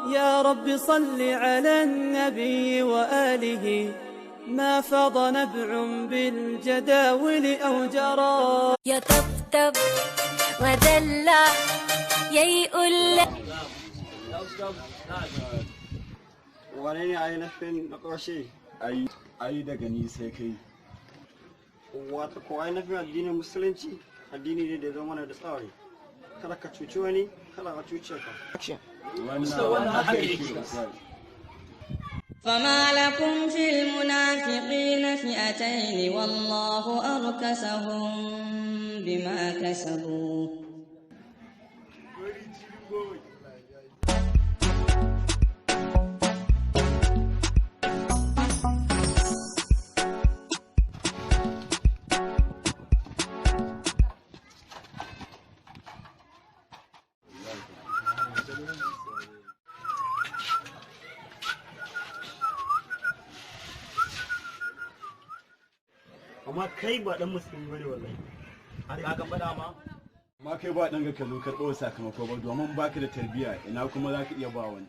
يا رب صل على النبي وآله ما فاض نبع بالجداول أو جرى يطبطب ودلع يقول wane ne ainihin na ƙarshe ai daga ni sai kai wata ko ainihin addinin musulunci addini ne da ya zama da tsari kada ka cuci wani kada ka cuce ka wannan haka yake فما لكم في المنافقين فئتين والله أركسهم بما كسبوا amma kai ba dan musulmi bane wallahi har ka faɗa ma amma kai ba dan ga ka zo karɓo sakamako ba domin baka da tarbiyya ina kuma za ka iya ba wani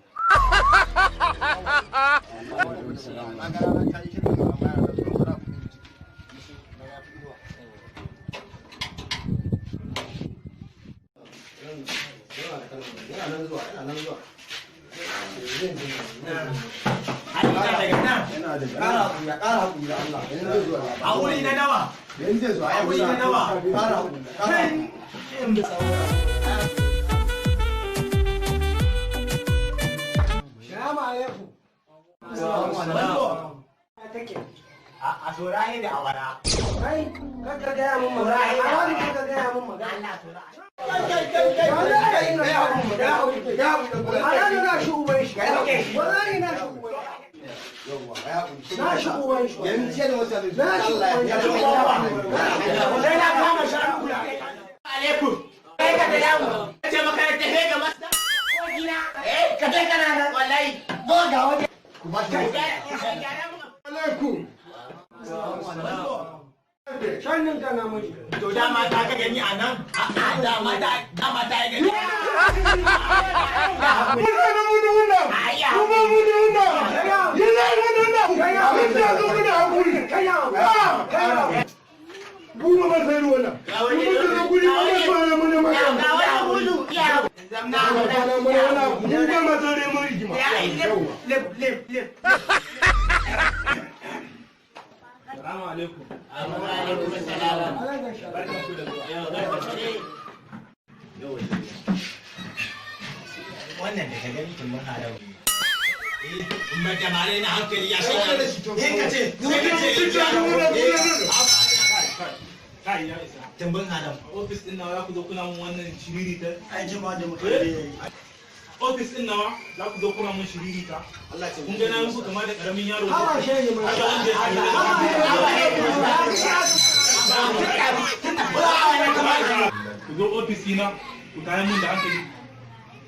a wuri na nawa a wuri na nawa a soraye da awara kai kaka gaya mun magana a wani kaka gaya mun magana Shannin kana mai to dama ta ka gani a nan dama ta gani Assalamu alaikum. Alaikum assalam. Barkanku da zuwa. Wannan da ka gani kin mun harawa. In ba jama'ai na hankali ya shi. Kai ya isa. Tambun Adam. Office din nawa ku zo kuna mun wannan shiriri ta. Ai jama'a da mutum ne. Office din nawa za ku zo kuna mun shiriri ta. Allah ya kun ga na muku kama da karamin yaro. Hawa shehi mai. Ku zo ofis na ku kayan mun da hankali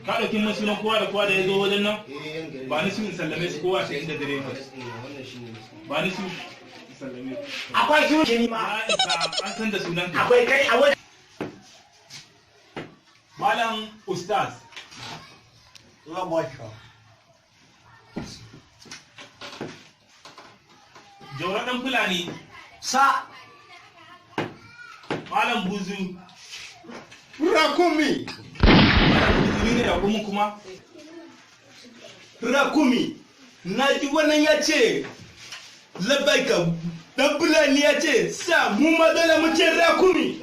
ka ɗauki mun sunan kowa da kowa da ya zo wajen nan ba ni su in sallame su kowa sai inda dare ba ni su in sallame akwai su ne ma an san da sunan ka akwai kai a wajen malam ustaz la maika jaura dan fulani sa malam buzu rakumi ne da kuma rakumi na ji wannan ya ce labaika dan fulani ya ce sa mu madala mu ce rakumi